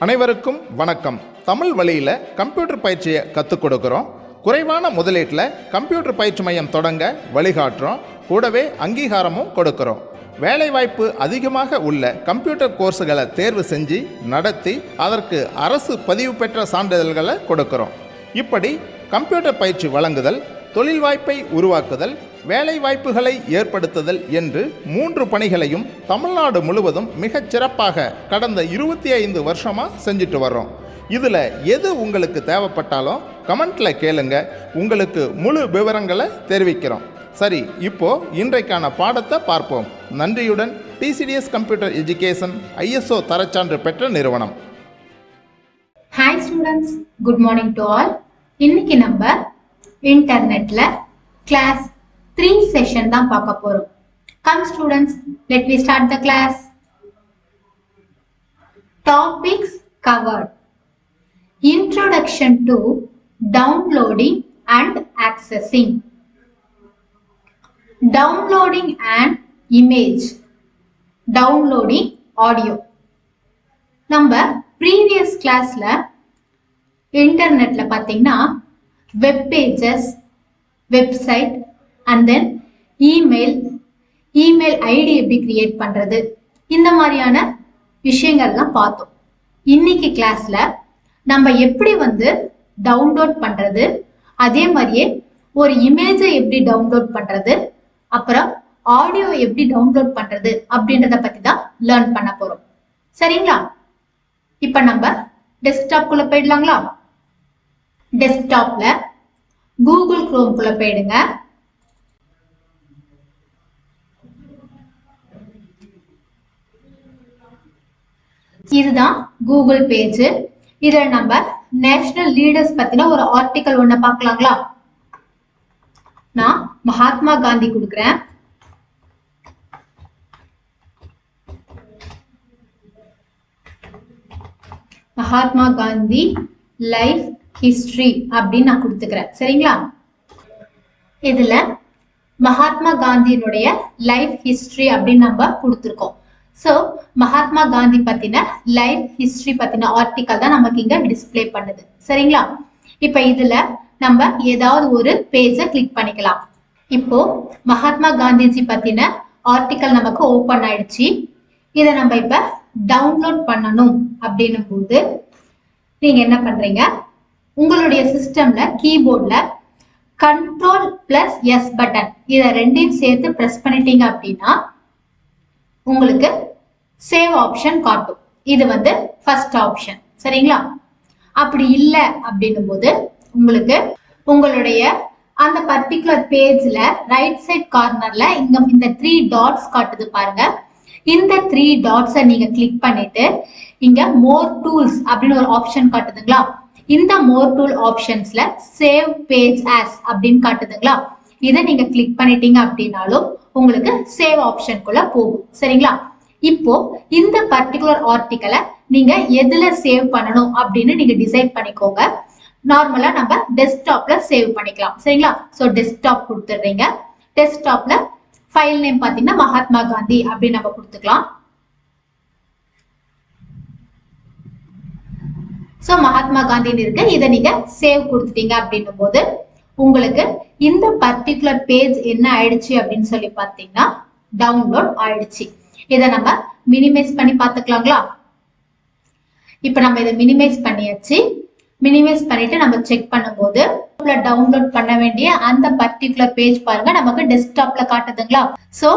அனைவருக்கும் வணக்கம். தமிழ் வழியில் கம்ப்யூட்டர் பயிற்சியை கற்றுக் கொடுக்குறோம். குறைவான முதலீட்டில் கம்ப்யூட்டர் பயிற்சி மையம் தொடங்க வழிகாட்டுறோம். கூடவே அங்கீகாரமும் கொடுக்குறோம். வேலைவாய்ப்பு அதிகமாக உள்ள கம்ப்யூட்டர் கோர்ஸுகளை தேர்வு செஞ்சு நடத்தி அதற்கு அரசு பதிவு பெற்ற சான்றிதழ்களை கொடுக்குறோம். இப்படி கம்ப்யூட்டர் பயிற்சி வழங்குதல், தொழில் வாய்ப்பை உருவாக்குதல், வேலை வாய்ப்புகளை ஏற்படுத்துதல் என்று 3 பணிகளையும் தமிழ்நாடு முழுவதும் மிகச் சிறப்பாக கடந்த 25 வருஷமாக செஞ்சுட்டு வர்றோம். இதில் எது உங்களுக்கு தேவைப்பட்டாலும் கமெண்ட்டில் கேளுங்க, உங்களுக்கு முழு விவரங்களை தெரிவிக்கிறோம். சரி, இப்போ இன்றைக்கான பாடத்தை பார்ப்போம். நன்றியுடன் டிசிடிஎஸ் கம்ப்யூட்டர் எஜுகேஷன் ISO தரச்சான்று பெற்ற நிறுவனம். Hi students, good morning to all. இன்னைக்கு நம்ம இன்டர்நெட்ல கிளாஸ் 3 செஷன் தான் பார்க்க போறோம். Come students, let me start the class. Topics covered: introduction to downloading and accessing, downloading an image, downloading audio. நம்ம previous classல இன்டர்நெட்ல பாத்தீங்கன்னா web pages, website and then email ID எப்படி கிரியேட் பண்றது, இந்த மாதிரியான விஷயங்கள்லாம் பார்த்தோம். இன்னைக்கு கிளாஸ்ல நம்ம எப்படி டவுன்லோட் பண்றது, அதே மாதிரியே ஒரு இமேஜை எப்படி டவுன்லோட் பண்றது, அப்புறம் ஆடியோ எப்படி டவுன்லோட் பண்றது அப்படின்றத பத்தி தான் லேர்ன் பண்ண போறோம். சரிங்களா? இப்ப நம்ம டெஸ்க்டாப் குள்ள போயிடலாங்களா? டெஸ்க்டாப்ல கூகுள் குரோம் குள்ள போயிடுங்க. இதுதான் கூகுள் பேஜ். இதுல நம்ம நேஷனல் லீடர்ஸ் பத்தின ஒரு ஆர்டிக்கல் ஒண்ணு பார்க்கலாங்களா? நான் மகாத்மா காந்தி கொடுக்கிறேன். மகாத்மா காந்தி லைஃப் ஹிஸ்டரி அப்படின்னு நான் கொடுத்துக்கிறேன். சரிங்களா? இதுல மகாத்மா காந்தியினுடைய லைஃப் ஹிஸ்டரி அப்படின்னு நம்ம கொடுத்துருக்கோம். சோ மகாத்மா காந்தி பத்தின லைஃப் ஹிஸ்டரி பத்தின ஆர்டிக்கல் தான் நமக்கு இங்க டிஸ்பிளே பண்ணுது. சரிங்களா? இப்ப இதுல நம்ம ஏதாவது ஒரு பேஜை கிளிக் பண்ணிக்கலாம். இப்போ மகாத்மா காந்திஜி பத்தின ஆர்டிக்கல் நமக்கு ஓபன் ஆயிடுச்சு. இதை நம்ம இப்ப டவுன்லோட் பண்ணணும் அப்படின்னும் போது நீங்க என்ன பண்றீங்க, உங்களுடைய சிஸ்டம்ல கீபோர்ட்ல Ctrl+S பட்டன் இதை ரெண்டையும் சேர்த்து பிரஸ் பண்ணிட்டீங்க அப்படின்னா உங்களுக்கு சேவ் ஆப்ஷன் காட்டும். இது ஃபர்ஸ்ட் ஆப்ஷன். சரிங்களா? அப்படி இல்லை அப்படின்னும் போது உங்களுக்கு உங்களுடைய அந்த பர்டிகுலர் பேஜ்ல ரைட் சைட் கார்னர்ல இந்த 3 டாட்ஸ் காட்டுது பாருங்க. இந்த 3 டாட்ஸை நீங்க கிளிக் பண்ணிட்டு இங்க மோர் டூல்ஸ் அப்படின்னு ஒரு ஆப்ஷன் காட்டுதுங்களா? இந்த மோர் டூல் ஆப்ஷன்ஸ்ல சேவ் பேஜ் ஆஸ் அப்படின்னு காட்டுதுங்களா? இதை நீங்க கிளிக் பண்ணிட்டீங்க அப்படின்னாலும் உங்களுக்கு சேவ் ஆப்ஷனுக்குள்ள போகும். சரிங்களா? இப்போ இந்த பர்டிகுலர் ஆர்டிக்கலை நீங்க எதுல சேவ் பண்ணணும் அப்படின்னு நீங்க டிசைட் பண்ணிக்கோங்க. நார்மலா நம்ம டெஸ்க்டாப்ல சேவ் பண்ணிக்கலாம். சரிங்களா? சோ டெஸ்க்டாப் கொடுத்துடுறீங்க. டெஸ்க்டாப்ல ஃபைல் நேம் பாத்தீங்கன்னா மகாத்மா காந்தி அப்படின்னு நம்ம கொடுத்துக்கலாம். சோ மகாத்மா காந்தின்னு இருக்கு. இதை நீங்க சேவ் கொடுத்துட்டீங்க அப்படின்னும் போது உங்களுக்கு இந்த பர்டிகுலர் பேஜ் என்ன ஆயிடுச்சு அப்படின்னு சொல்லி பாத்தீங்கன்னா டவுன்லோட் ஆயிடுச்சு. இதை நம்ம மினிமைஸ் பண்ணி பாத்துக்கலாங்களா? இப்ப நம்ம இதை மினிமைஸ் பண்ணியாச்சு. மினிமைஸ் பண்ணிட்டு நம்ம செக் பண்ணும்போது டவுன்லோட் பண்ண வேண்டிய அந்த பர்டிகுலர் பேஜ் பாருங்க நமக்கு டெஸ்க்டாப்ல காட்டுதுங்களா? சோ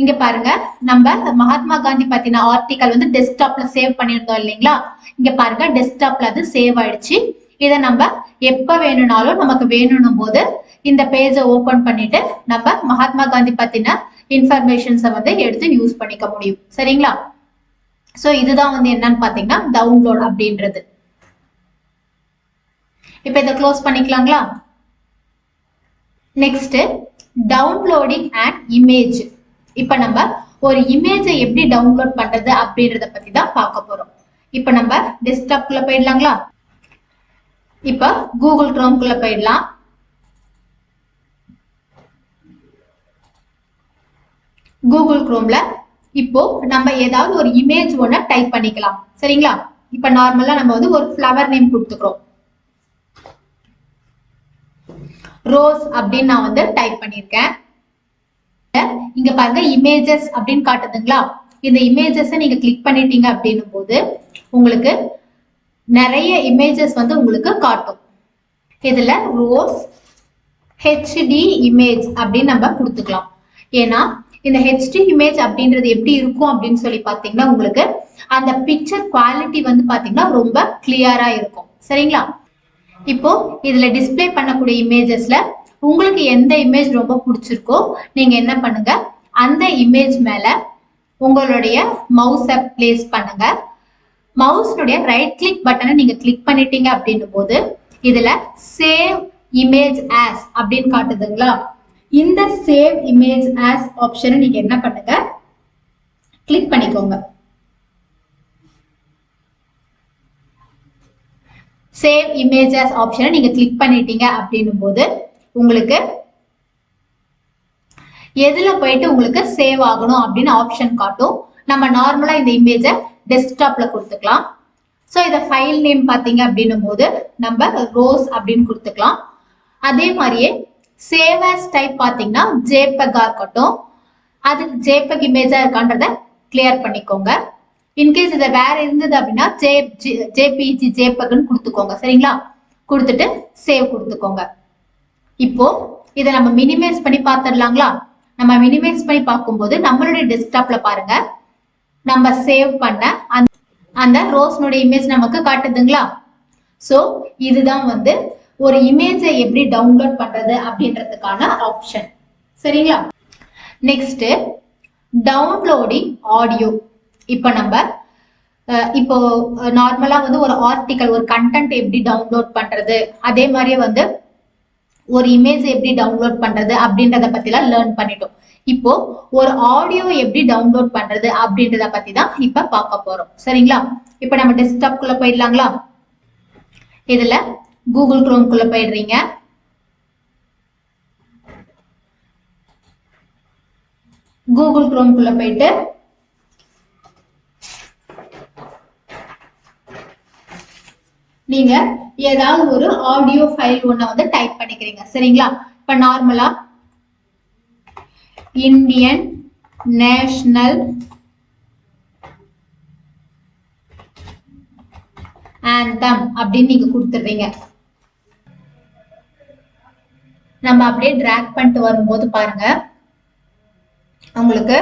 இங்க பாருங்க, நம்ம மகாத்மா காந்தி பத்தின ஆர்டிக்கல் டெஸ்க்டாப்ல சேவ் பண்ணிருந்தோம் இல்லைங்களா? இங்க பாருங்க டெஸ்க்டாப்ல அது சேவ் ஆயிடுச்சு. இதை நம்ம எப்ப வேணும்னாலும் நமக்கு வேணும் போது இந்த பேஜை ஓபன் பண்ணிட்டு நம்ம மகாத்மா காந்தி பத்தின இன்ஃபர்மேஷன்ஸை எடுத்து யூஸ் பண்ணிக்க முடியும். சரிங்களா? சோ இதுதான் என்னன்னு பாத்தீங்கன்னா டவுன்லோட் அப்படின்றது. இப்ப இதை க்ளோஸ் பண்ணிக்கலாங்களா? Next downloading and image. இப்ப நம்ம ஒரு இமேஜை எப்படி டவுன்லோட் பண்றது அப்படின்றத பத்தி தான் பார்க்க போறோம். இப்ப நம்ம டெஸ்க்டாப் குள்ள போயிடலாங்களா? இப்ப கூகுள் குரோம் குள்ள போயிடலாம். கூகுள் குரோம்ல இப்போ நம்ம ஏதாவது ஒரு இமேஜ் ஒண்ண டைப் பண்ணிக்கலாம். சரிங்களா? இப்ப நார்மலா நம்ம வந்து ஒரு ஃப்ளவர் நேம் கொடுத்துக்கிறோம். ரோஸ் அப்படின்னு நான் வந்து டைப் பண்ணிருக்கேன். இங்க பாருங்க இமேஜஸ் அப்படின்னு காட்டுதுங்களா? இந்த இமேஜஸ் நீங்க கிளிக் பண்ணிட்டீங்க அப்படின்னும் போது உங்களுக்கு நிறைய இமேஜஸ் வந்து உங்களுக்கு காட்டும். இதுல ரோஸ் HD இமேஜ் அப்படின்னு நம்ம கொடுத்துக்கலாம். ஏன்னா இந்த HD இமேஜ் அப்படின்றது எப்படி இருக்கும் அப்படின்னு சொல்லி பாத்தீங்கன்னா உங்களுக்கு அந்த பிக்சர் குவாலிட்டி வந்து பாத்தீங்கன்னா ரொம்ப கிளியரா இருக்கும். சரிங்களா? இப்போ இதுல டிஸ்பிளே பண்ணக்கூடிய இமேஜஸ்ல உங்களுக்கு எந்த இமேஜ் ரொம்ப பிடிச்சிருக்கோ நீங்க என்ன பண்ணுங்க, அந்த இமேஜ் மேல உங்களுடைய மவுஸை பிளேஸ் பண்ணுங்க. மவுஸ்னுடைய ரைட் கிளிக் பட்டனை நீங்க கிளிக் பண்ணிட்டீங்க அப்படின்னும் போது இதுல சேவ் இமேஜ் ஆஸ் அப்படின்னு காட்டுதுங்களா? இந்த சேவ் இமேஜ் ஆஸ் ஆப்ஷனை நீங்க என்ன பண்ணுங்க, கிளிக் பண்ணிக்கோங்க. சேவ் இமேஜ் ஆஸ் ஆப்ஷனை நீங்க கிளிக் பண்ணிட்டீங்க அப்படின்னும் போது உங்களுக்கு எதுல போயிட்டு உங்களுக்கு சேவ் ஆகணும் அப்படின்னு ஆப்ஷன் காட்டும். நம்ம நார்மலா இந்த இமேஜை டெஸ்க்டாப்ல கொடுத்துக்கலாம். ஸோ இதை ஃபைல் நேம் பார்த்தீங்க அப்படின்னும் போது நம்ம ரோஸ் அப்படின்னு கொடுத்துக்கலாம். அதே மாதிரியே சேவ் ஆஸ் டைப் பார்த்தீங்கன்னா ஜேபெக்கா இருக்கட்டும், அது ஜேபெக் இமேஜா இருக்கான்றத கிளியர் பண்ணிக்கோங்க. இன்கேஸ் இதை வேற இருந்தது அப்படின்னா ஜேபிஜி ஜேபெக்னு கொடுத்துக்கோங்க. சரிங்களா? கொடுத்துட்டு சேவ் கொடுத்துக்கோங்க. இப்போ இதை நம்ம மினிமைஸ் பண்ணி பார்த்துடலாங்களா? நம்ம மினிமைஸ் பண்ணி பார்க்கும்போது நம்மளுடைய டெஸ்க்டாப்ல பாருங்க, நம்ம சேவ் பண்ண அந்த ரோஸ்னுடைய இமேஜ் நமக்கு காட்டுதுங்களா? சோ இதுதான் வந்து ஒரு இமேஜை எப்படி டவுன்லோட் பண்றது அப்படின்றதுக்கான ஆப்ஷன். சரிங்களா? Next downloading audio. இப்போ நம்ம இப்போ நார்மலா வந்து ஒரு ஆர்டிக்கல், ஒரு கண்டென்ட் எப்படி டவுன்லோட் பண்றது, அதே மாதிரியே வந்து ஒரு இமேஜ் எப்படி டவுன்லோட் பண்றது அப்படின்றத பத்திலாம் லேர்ன் பண்ணிட்டோம். இப்போ ஒரு ஆடியோ எப்படி டவுன்லோட் பண்றது அப்படின்றத பத்தி தான் இப்ப பார்க்க போறோம். சரிங்களா? இப்ப நம்ம டெஸ்க்டாப்குள்ள போயிடலாங்களா? இதுல கூகுள் குரோம்குள்ள போயிடுறீங்க. கூகுள் குரோம்குள்ள போயிட்டு நீங்க ஏதாவது ஒரு ஆடியோ ஃபைல் ஒண்ண வந்து டைப் பண்ணிக்கிறீங்க. சரிங்களா? இப்ப நார்மலா இந்தியன் நேஷனல் ஆந்தம் அப்படின்னு நீங்க கொடுத்துடுறீங்க. நம்ம அப்படியே டிராக் பண்ணிட்டு வரும்போது பாருங்க, உங்களுக்கு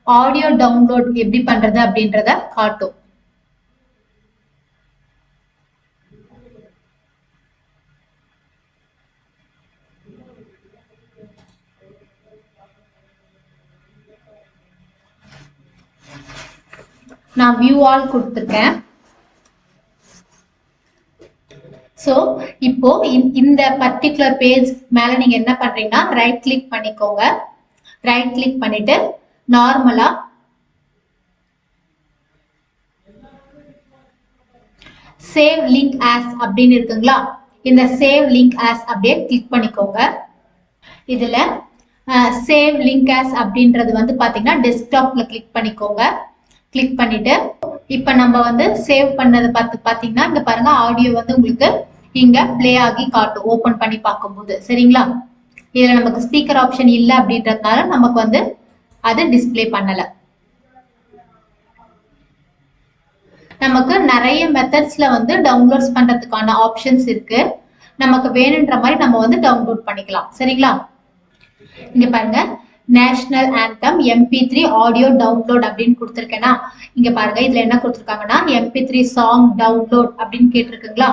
ஆடியோ டவுன்லோட் எப்படி பண்றது அப்படின்றத காட்டும். நான் வியூ ஆல் கொடுத்துருக்கேன். சோ இப்போ இந்த பர்டிகுலர் பேஜ் மேல நீங்க என்ன பண்றீங்கன்னா ரைட் கிளிக் பண்ணிக்கோங்க. ரைட் கிளிக் பண்ணிட்டு நார்மலா சேவ் லிங்க் ஆஸ் அப்படின்னு இருக்குங்களா? இந்த சேவ் லிங்க் ஆஸ் அப்படியே கிளிக் பண்ணிக்கோங்க. இதுல சேவ் லிங்க் ஆஸ் அப்படின்றது வந்து பாத்தீங்கன்னா டெஸ்க்டாப்ல கிளிக் பண்ணிக்கோங்க. கிளிக் பண்ணிட்டு இப்ப நம்ம வந்து சேவ் பண்ணது பாத்தீங்கன்னா இங்க பாருங்க ஆடியோ வந்து உங்களுக்கு இங்க பிளே ஆகி காட்டும் ஓபன் பண்ணி பார்க்கும்போது. சரிங்களா? இதுல நமக்கு ஸ்பீக்கர் ஆப்ஷன் இல்ல அப்படின்றதுனால நமக்கு வந்து அது டிஸ்பிளே பண்ணல. நமக்கு நிறைய மெத்தட்ஸ்ல வந்து டவுன்லோட்ஸ் பண்றதுக்கான ஆப்ஷன்ஸ் இருக்கு. நமக்கு வேணுன்ற மாதிரி நம்ம வந்து டவுன்லோட் பண்ணிக்கலாம். சரிங்களா? இங்க பாருங்க national anthem MP3 audio download அப்படின்னு கொடுத்துருக்கேன்னா இங்க பாருங்க இதுல என்ன கொடுத்துருக்காங்கன்னா MP3 சாங் டவுன்லோட் அப்படின்னு கேட்டிருக்குங்களா?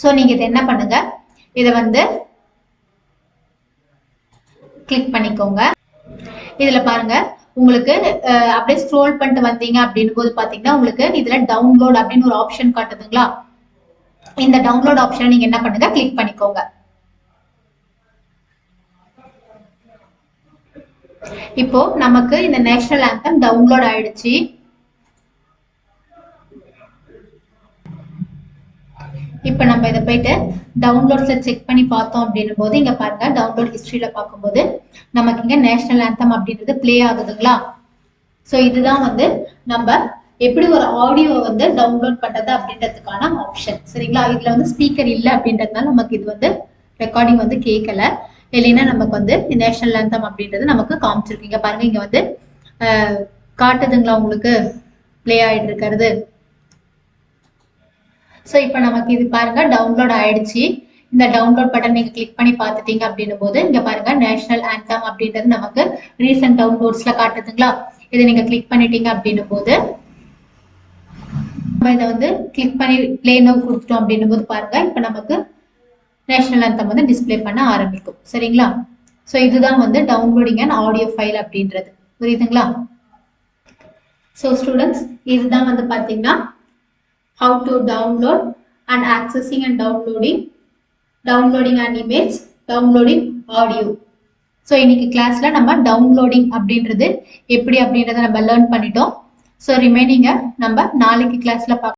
சோ நீங்க இதை என்ன பண்ணுங்க, இதை வந்து கிளிக் பண்ணிக்கோங்க. இதுல பாருங்க உங்களுக்கு அப்படியே ஸ்க்ரோல் பண்ணிட்டு வந்தீங்க அப்படின்னு போது பாத்தீங்கன்னா உங்களுக்கு இதுல டவுன்லோட் அப்படின்னு ஒரு ஆப்ஷன் காட்டுதுங்களா? இந்த டவுன்லோட் ஆப்ஷன் நீங்க என்ன பண்ணுங்க, கிளிக் பண்ணிக்கோங்க. இப்போ நமக்கு இந்த நேஷனல் ஆந்தம் டவுன்லோட் ஆயிடுச்சு. இப்ப நம்ம இதை போயிட்டு டவுன்லோட்ஸ்ல செக் பண்ணி பார்த்தோம் அப்படின்னும் போது இங்க பாருங்க டவுன்லோட் ஹிஸ்டரியில பார்க்கும்போது நமக்கு இங்க நேஷனல் ஆந்தம் அப்படின்றது பிளே ஆகுதுங்களா? சோ இதுதான் வந்து நம்ம எப்படி ஒரு ஆடியோ வந்து டவுன்லோட் பண்றது அப்படின்றதுக்கான ஆப்ஷன். சரிங்களா? இதுல வந்து ஸ்பீக்கர் இல்லை அப்படின்றதுனால நமக்கு இது வந்து ரெக்கார்டிங் வந்து கேட்கல. இல்லைன்னா நமக்கு வந்து நேஷனல் ஆந்தம் அப்படின்றது நமக்கு காமிச்சிருக்கீங்க பாருங்க. இங்க வந்து காட்டுதுங்களா உங்களுக்கு பிளே ஆயிட்டு இருக்கிறது. ஸோ இப்போ நமக்கு இது பாருங்க டவுன்லோட் ஆயிடுச்சு. இந்த டவுன்லோட் பட்டன் நீங்க கிளிக் பண்ணி பார்த்துட்டீங்க அப்படின்னும் போது இங்க பாருங்க நேஷனல் ஆந்தம் அப்படின்றது நமக்கு ரீசன்ட் டவுன்லோட்ஸ்ல காட்டுதுங்களா. இதை நீங்க கிளிக் பண்ணிட்டீங்க அப்படின்னும் போது நம்ம இதை வந்து கிளிக் பண்ணி பிளே நவ் கொடுத்துட்டோம் அப்படின்னும் போது பாருங்க இப்போ நமக்கு நேஷனல் ஆந்தம் வந்து டிஸ்பிளே பண்ண ஆரம்பிக்கும். சரிங்களா? ஸோ இதுதான் வந்து டவுன்லோடிங் அண்ட் ஆடியோ ஃபைல் அப்படின்றது. புரியுதுங்களா? ஸோ ஸ்டூடெண்ட்ஸ், இதுதான் வந்து பார்த்தீங்கன்னா how to download and accessing and downloading an image, downloading audio. So இன்னைக்கு கிளாஸ்ல நம்ம டவுன்லோடிங் அப்படின்றது எப்படி அப்படின்றத நம்ம லேர்ன் பண்ணிட்டோம். ஸோ ரிமைனிங்கை நம்ம நாளைக்கு கிளாஸ்ல பார்க்கலாம்.